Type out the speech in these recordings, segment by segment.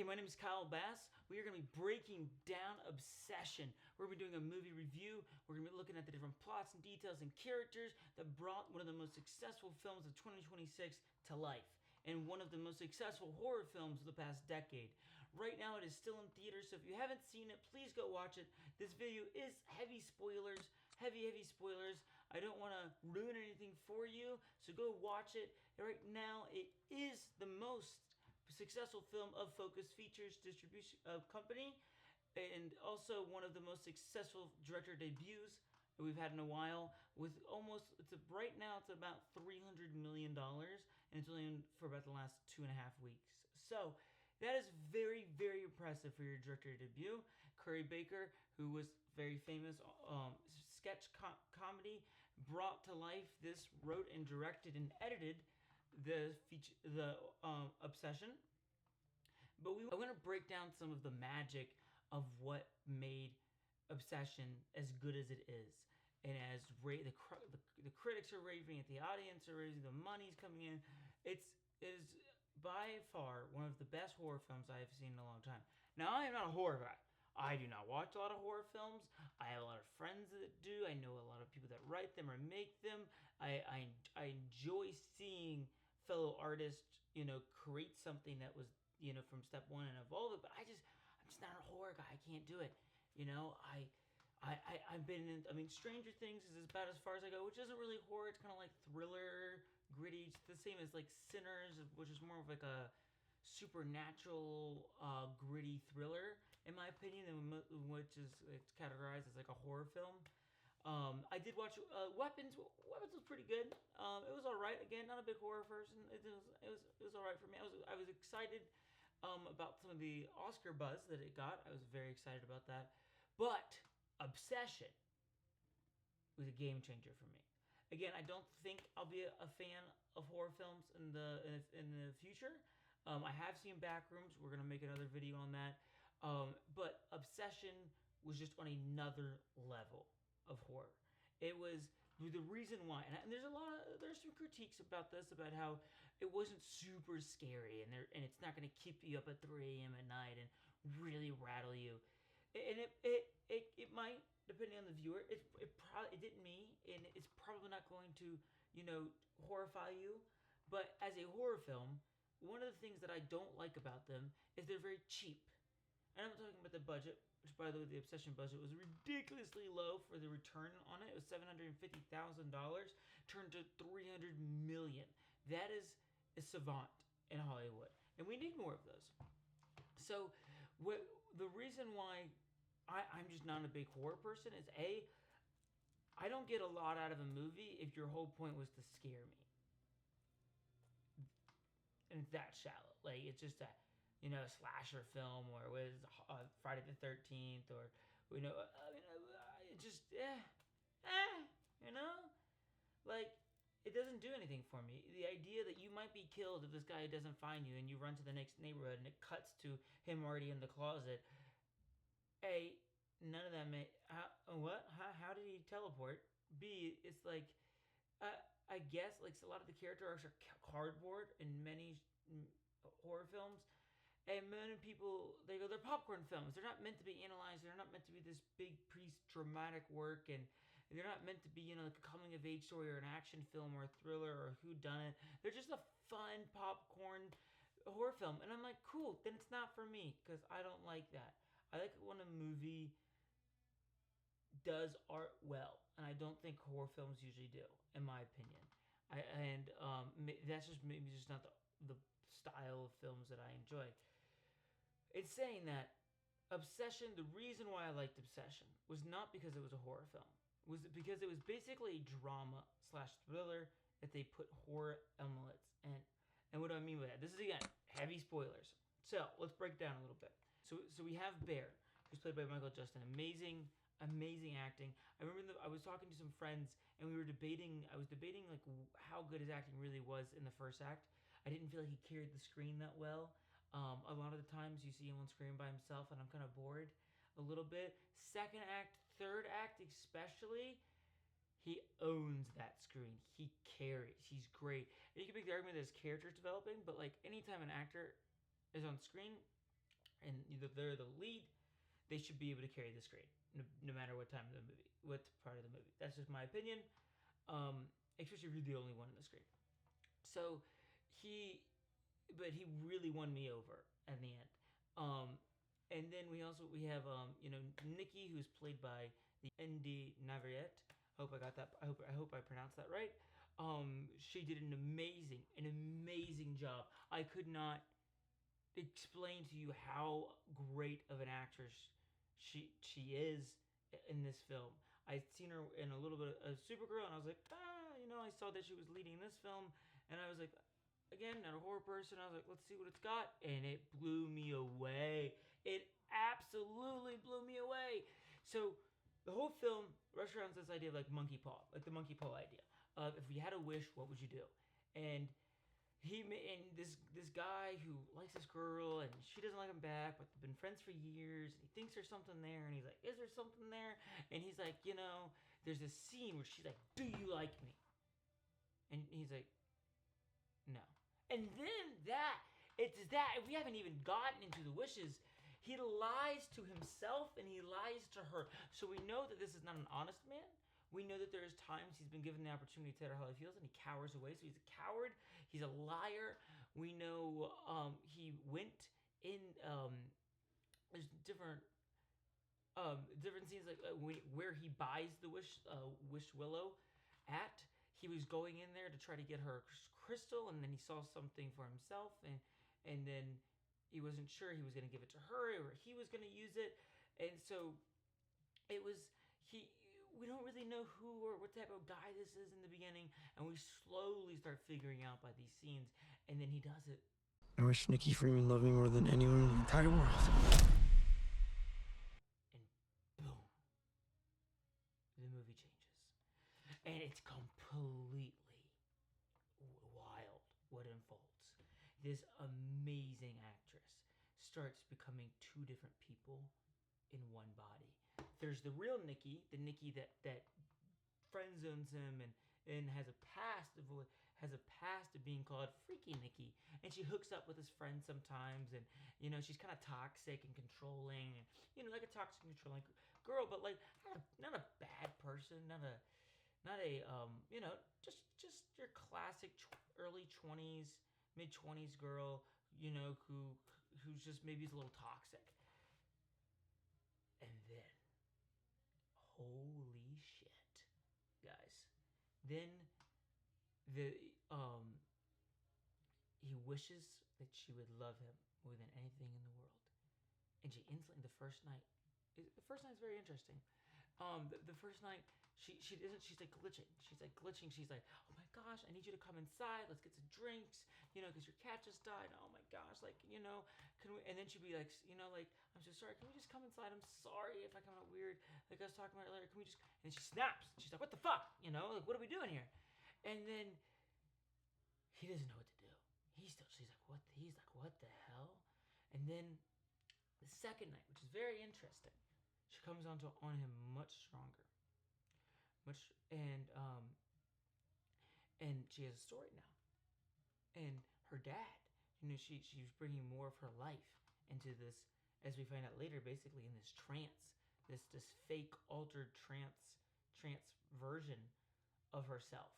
Hey, my name is Kyle Bass. We are going to be breaking down Obsession. We're going to be doing a movie review. We're going to be looking at the different plots and details and characters that brought one of the most successful films of 2026 to life, and one of the most successful horror films of the past decade. Right now it is still in theaters, so if you haven't seen it, please go watch it. This video is heavy spoilers. Heavy spoilers. I don't want to ruin anything for you, so go watch it. Right now it is the most successful film of Focus Features distribution company, and also one of the most successful director debuts that we've had in a while. With right now it's about $300 million, and it's only for about the last 2.5 weeks. So that is very impressive for your director debut. Curry Baker, who was very famous sketch comedy, brought to life this, wrote and directed and edited the Obsession. But I'm going to break down some of the magic of what made Obsession as good as it is, and as the critics are raving it, the audience are raving, the money's coming in. It is by far one of the best horror films I have seen in a long time. Now, I am not a horror guy. I do not watch a lot of horror films. I have a lot of friends that do. I know a lot of people that write them or make them. I enjoy seeing fellow artists, create something that was, from step one and evolve it. But I'm just not a horror guy. I can't do it. I've been in, Stranger Things is about as far as I go, which isn't really horror. It's kind of like thriller, gritty. It's the same as like Sinners, which is more of like a supernatural, gritty thriller, in my opinion, which is it's categorized as like a horror film. I did watch Weapons. Weapons was pretty good. It was all right. Again, not a big horror person. It was all right for me. I was excited about some of the Oscar buzz that it got. I was very excited about that. But Obsession was a game changer for me. Again, I don't think I'll be a fan of horror films in the future. I have seen Backrooms. We're gonna make another video on that. But Obsession was just on another level of horror. It was the reason why, and there's some critiques about this, about how it wasn't super scary, and it's not going to keep you up at 3 a.m. at night and really rattle you, and it might, depending on the viewer. It didn't me, and it's probably not going to horrify you. But as a horror film, one of the things that I don't like about them is they're very cheap. And I'm not talking about the budget, which, by the way, the Obsession budget was ridiculously low for the return on it. It was $750,000, turned to $300 million. That is a savant in Hollywood, and we need more of those. So, the reason why I'm just not a big horror person is I don't get a lot out of a movie if your whole point was to scare me, and it's that shallow. Like, it's just a slasher film, or it was Friday the 13th, or it just like, it doesn't do anything for me. The idea that you might be killed if this guy doesn't find you, and you run to the next neighborhood, and it cuts to him already in the closet. None of that how did he teleport? B, it's like, I guess, like, a lot of the character arcs are cardboard in many horror films. And many people, they're popcorn films. They're not meant to be analyzed. They're not meant to be this big piece, dramatic work, and they're not meant to be, like a coming of age story, or an action film, or a thriller, or a whodunit. They're just a fun popcorn horror film. And I'm like, cool, then it's not for me, because I don't like that. I like it when a movie does art well, and I don't think horror films usually do, in my opinion. That's just maybe just not the style of films that I enjoy. It's saying that Obsession, the reason why I liked Obsession was not because it was a horror film. It was because it was basically a drama / thriller that they put horror elements in. And what do I mean by that? This is, again, heavy spoilers. So let's break down a little bit. So we have Bear, who's played by Michael Justin. Amazing acting. I remember I was talking to some friends, and I was debating like how good his acting really was in the first act. I didn't feel like he carried the screen that well. A lot of the times you see him on screen by himself, and I'm kind of bored a little bit. Second act, third act especially, he owns that screen. He carries. He's great. And you can make the argument that his character is developing, but like anytime an actor is on screen, and they're the lead, they should be able to carry the screen, no matter what time of the movie, what part of the movie. That's just my opinion. Especially if you're the only one on the screen. So he, but he really won me over at the end. Um, and then we have Nikki, who's played by the Indy Navarrete. Hope I got that. I hope I pronounced that right. She did an amazing job. I could not explain to you how great of an actress she is in this film. I'd seen her in a little bit of Supergirl, and I was like, I saw that she was leading this film, and I was like, again, not a horror person. I was like, let's see what it's got, and it blew me away. It absolutely blew me away. So the whole film rushed around this idea of like monkey paw, like the monkey paw idea. If you had a wish, what would you do? And this guy who likes this girl and she doesn't like him back, but they've been friends for years, and he thinks there's something there, and he's like, is there something there? And he's like, there's this scene where she's like, do you like me? And he's like, no. And then we haven't even gotten into the wishes. He lies to himself and he lies to her. So we know that this is not an honest man. We know that there's times he's been given the opportunity to tell her how he feels, and he cowers away. So he's a coward. He's a liar. We know he went in. There's different scenes like where he buys the wish willow at. He was going in there to try to get her crystal, and then he saw something for himself, and then he wasn't sure he was going to give it to her or he was going to use it, and so it was he. We don't really know who or what type of guy this is in the beginning, and we slowly start figuring out by these scenes, and then he does it. I wish Nikki Freeman loved me more than anyone in the entire world. And boom, the movie changes. And it's completely wild what unfolds. This amazing actress starts becoming two different people in one body. There's the real Nikki, the Nikki that friend zones him and has a past of being called Freaky Nikki, and she hooks up with his friends sometimes, and she's kind of toxic and controlling, and like a toxic and controlling girl, but like not a bad person, not a just your classic early 20s, mid 20s girl, who's just maybe is a little toxic. And then, holy shit, guys. Then he wishes that she would love him more than anything in the world. And she instantly, the first night's very interesting. The first night, she's like glitching. She's like, oh my gosh, I need you to come inside. Let's get some drinks, because your cat just died. Oh my gosh, like, can we? And then she'd be like, like, I'm so sorry. Can we just come inside? I'm sorry if I come out weird. Like I was talking about earlier. Can we just? And then she snaps. She's like, what the fuck? Like, what are we doing here? And then he doesn't know what to do. She's like, what? He's like, what the hell? And then the second night, which is very interesting, she comes on him much stronger. And she has a story now. And her dad, she's bringing more of her life into this, as we find out later, basically in this trance, this fake altered trance version of herself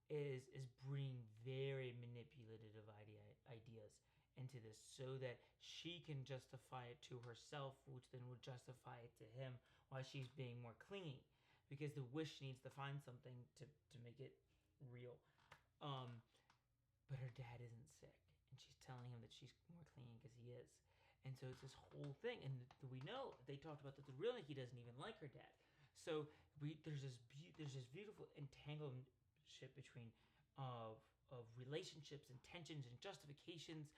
is bringing very manipulative ideas into this, so that she can justify it to herself, which then would justify it to him, while she's being more clingy, because the wish needs to find something to make it real. But her dad isn't sick, and she's telling him that she's more clingy because he is. And so it's this whole thing, and we know they talked about that the real Nikki doesn't even like her dad. So there's this beautiful entanglement between of relationships and tensions and justifications.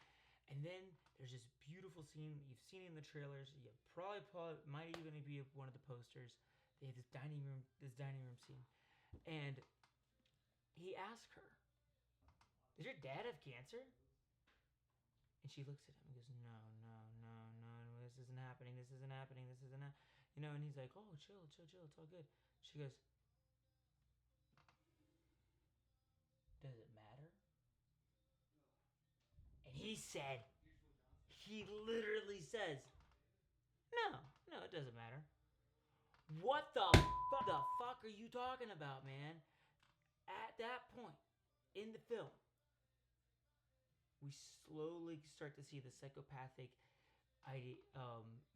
And then there's this beautiful scene that you've seen in the trailers. You probably might even be one of the posters. They have this dining room scene, and he asks her, "Does your dad have cancer?" And she looks at him and goes, "No, this isn't happening. And he's like, "Oh, chill, it's all good." She goes, "Does it matter?" And he literally says, no, it doesn't matter. What the fuck are you talking about, man? At that point in the film, we slowly start to see the psychopathic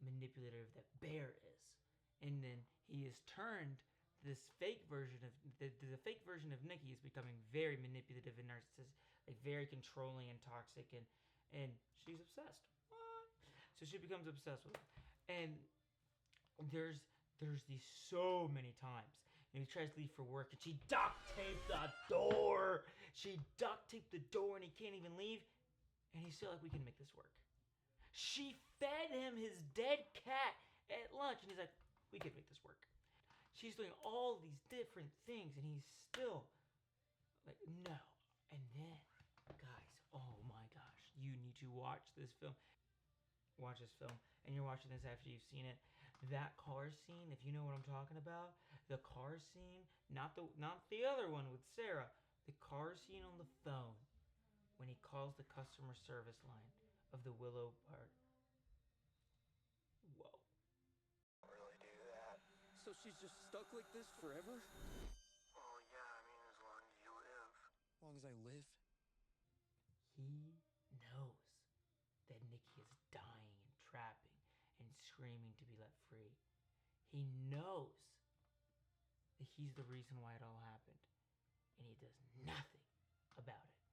manipulator that Bear is. And then he is turned this fake version of the fake version of Nikki is becoming very manipulative and narcissistic, like very controlling and toxic, and she's obsessed. What? So she becomes obsessed with him. And there's these so many times. And he tries to leave for work and she duct taped the door. She duct taped the door and he can't even leave. And he's still like, we can make this work. She fed him his dead cat at lunch and he's like, we can make this work. She's doing all these different things and he's still like, no. And then, guys, oh my gosh, you need to watch this film. Watch this film, and you're watching this after you've seen it. That car scene, if you know what I'm talking about, the car scene, not the other one with Sarah, the car scene on the phone when he calls the customer service line of the Willow part. Whoa. Really do that. So she's just stuck like this forever? Well, yeah, I mean, as long as you live. As long as I live? He knows that Nikki is dying and trapping and screaming to be let free. He knows that he's the reason why it all happened. And he does nothing about it.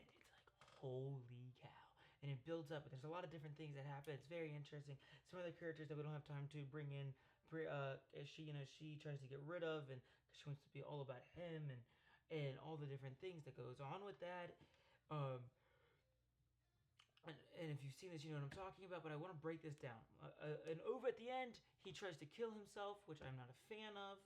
And it's like, holy cow. And it builds up. And there's a lot of different things that happen. It's very interesting. Some of the characters that we don't have time to bring in, she tries to get rid of, and she wants to be all about him, and all the different things that goes on with that. And if you've seen this, you know what I'm talking about, but I want to break this down. And over at the end, he tries to kill himself, which I'm not a fan of,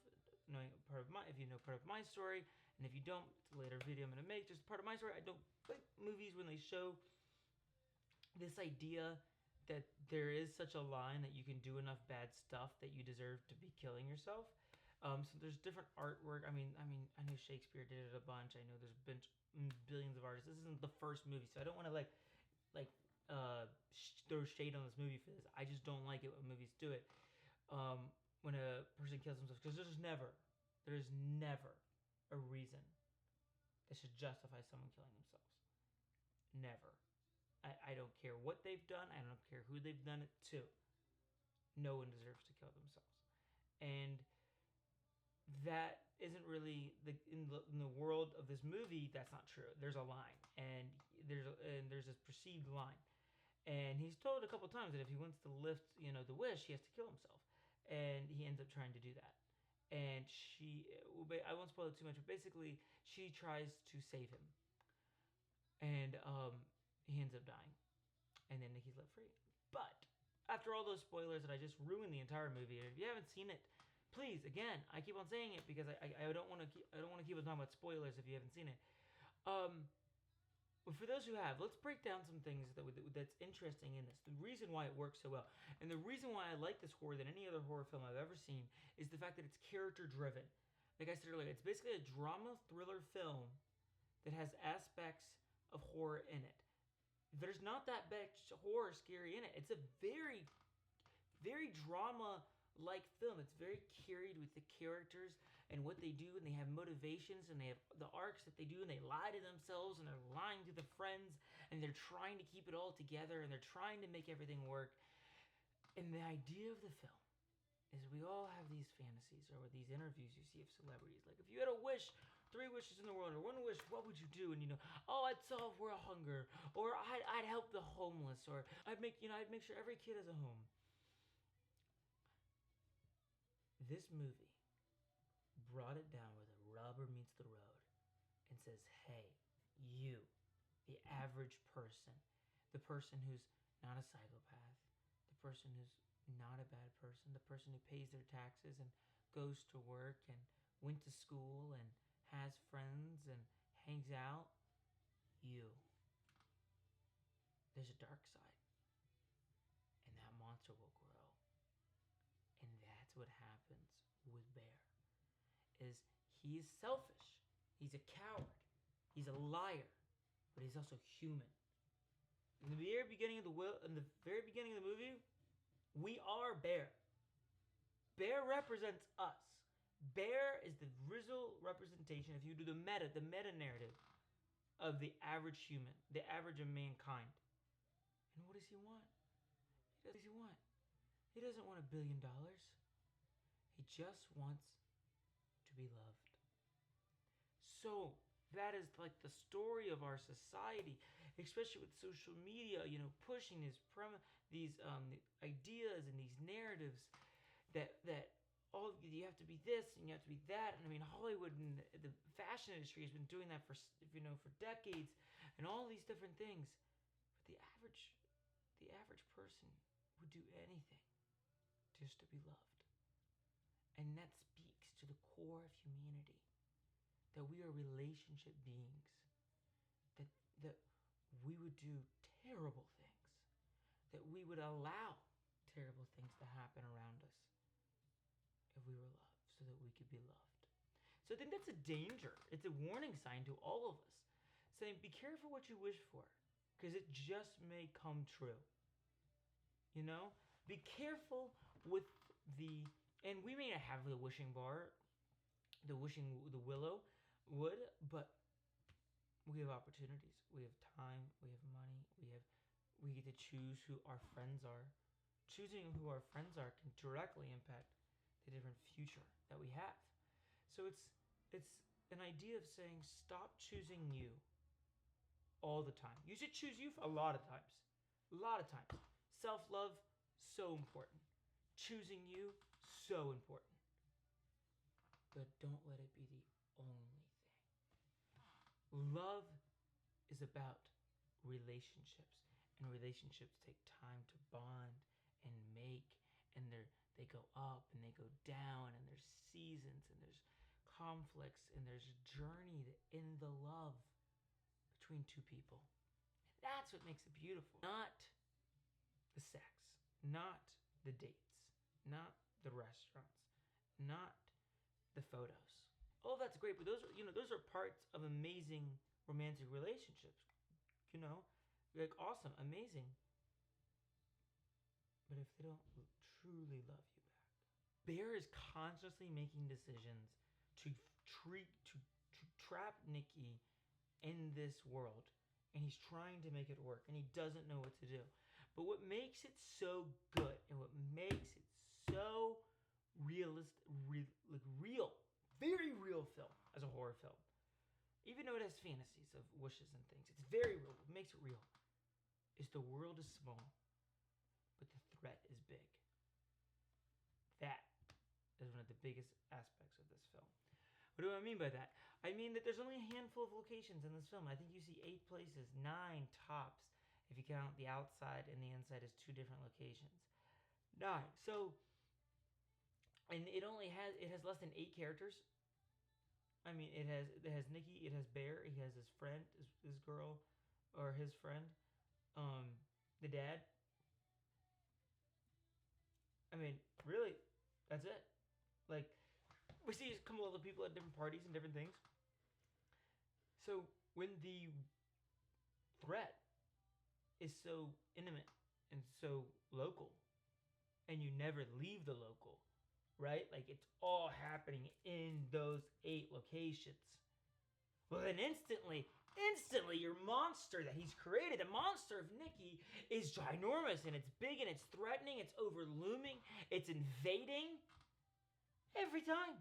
if you know part of my story, and if you don't, it's a later video I'm going to make, just part of my story. I don't like movies when they show this idea that there is such a line that you can do enough bad stuff that you deserve to be killing yourself. So there's different artwork. I mean, I know Shakespeare did it a bunch. I know there's been billions of artists. This isn't the first movie, so I don't want to throw shade on this movie for this. I just don't like it when movies do it. When a person kills themselves, because there's never a reason that should justify someone killing themselves. Never. I don't care what they've done. I don't care who they've done it to. No one deserves to kill themselves. And that isn't really in the world of this movie. That's not true. There's a line, and there's this perceived line, and he's told a couple times that if he wants to lift, the wish, he has to kill himself, and he ends up trying to do that. And I won't spoil it too much, but basically she tries to save him, and he ends up dying, and then Nikki's let free. But after all those spoilers that I just ruined the entire movie, if you haven't seen it, please, again, I keep on saying it because I don't want to keep on talking about spoilers if you haven't seen it. But for those who have, let's break down some things that's interesting in this. The reason why it works so well, and the reason why I like this horror than any other horror film I've ever seen, is the fact that it's character driven. Like I said earlier, it's basically a drama thriller film that has aspects of horror in it. There's not that much horror scary in it. It's a very, very drama-like film. It's very carried with the characters and what they do, and they have motivations, and they have the arcs that they do, and they lie to themselves, and they're lying to the friends, and they're trying to keep it all together, and they're trying to make everything work. And the idea of the film is we all have these fantasies, or these interviews you see of celebrities. Like, if you had a wish, 3 wishes in the world, or 1 wish, what would you do? And I'd solve world hunger, or I'd help the homeless, or I'd make sure every kid has a home. This movie brought it down where the rubber meets the road and says, hey, you, the average person, the person who's not a psychopath, the person who's not a bad person, the person who pays their taxes and goes to work and went to school and has friends and hangs out, there's a dark side, and that monster will grow. And that's what happens with Bear, is he is selfish, he's a coward, he's a liar, but he's also human. In the very beginning of the movie, we are Bear. Bear represents us. Bear is the visual representation, if you do the meta narrative of the average human, the average of mankind. And what does he want? What does he want? He doesn't want $1 billion. He just wants to be loved. So that is like the story of our society, especially with social media, pushing these ideas and these narratives that all you have to be this and you have to be that. And I mean, Hollywood and the fashion industry has been doing that for decades, and all these different things. But the average person would do anything just to be loved. And that speaks to the core of humanity, that we are relationship beings, that we would do terrible things, that we would allow terrible things to happen around us if we were loved, so that we could be loved. So I think that's a danger. It's a warning sign to all of us, saying be careful what you wish for, because it just may come true. Be careful with and we may not have the wishing bar, the willow wood, but we have opportunities. We have time. We have money. We get to choose who our friends are. Choosing who our friends are can directly impact the different future that we have. So it's an idea of saying stop choosing you all the time. You should choose you a lot of times. A lot of times. Self-love, so important. Choosing you, so important. But don't let it be the only thing. Love is about relationships, and relationships take time to bond and make, and they go up and they go down, and there's seasons and there's conflicts and there's a journey in the love between two people. And that's what makes it beautiful. Not the sex, not the dates, not the restaurants, not the photos. All that's great, but those are parts of amazing romantic relationships. Like awesome, amazing. But if they don't truly love you back, Bear is consciously making decisions to trap Nikki in this world, and he's trying to make it work, and he doesn't know what to do. But what makes it so good, and what makes it so realistic, real, very real film as a horror film, even though it has fantasies of wishes and things, it's very real. What makes it real is the world is small, but the threat is big. That is one of the biggest aspects of this film. What do I mean by that? I mean that there's only a handful of locations in this film. I think you see 8 places, 9 tops, if you count the outside and the inside as 2 different locations. 9. So, and it has less than 8 characters. I mean, it has Nikki, it has Bear, he has his friend, his girl, or his friend, the dad. I mean, really, that's it. Like, we see a couple other people at different parties and different things. So when the threat is so intimate and so local, and you never leave the local, right? Like, it's all happening in those 8 locations. Well, then instantly, your monster that he's created, the monster of Nikki, is ginormous, and it's big, and it's threatening, it's overlooming, it's invading. Every time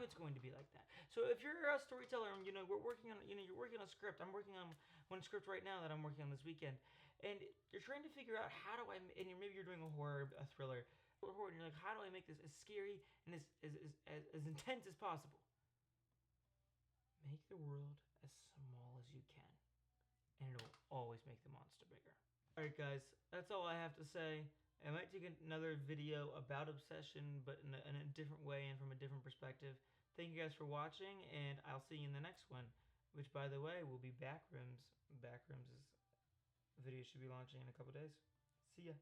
it's going to be like that. So if you're a storyteller, we're working on, you're working on a script. I'm working on one script right now that I'm working on this weekend, and you're trying to figure out and maybe you're doing a thriller, and you're like, how do I make this as scary and as intense as possible? Make the world as small as you can, and it'll always make the monster bigger. Alright guys, that's all I have to say. I might take another video about obsession, but in a different way and from a different perspective. Thank you guys for watching, and I'll see you in the next one, which, by the way, will be Backrooms. Backrooms is a video should be launching in a couple days. See ya.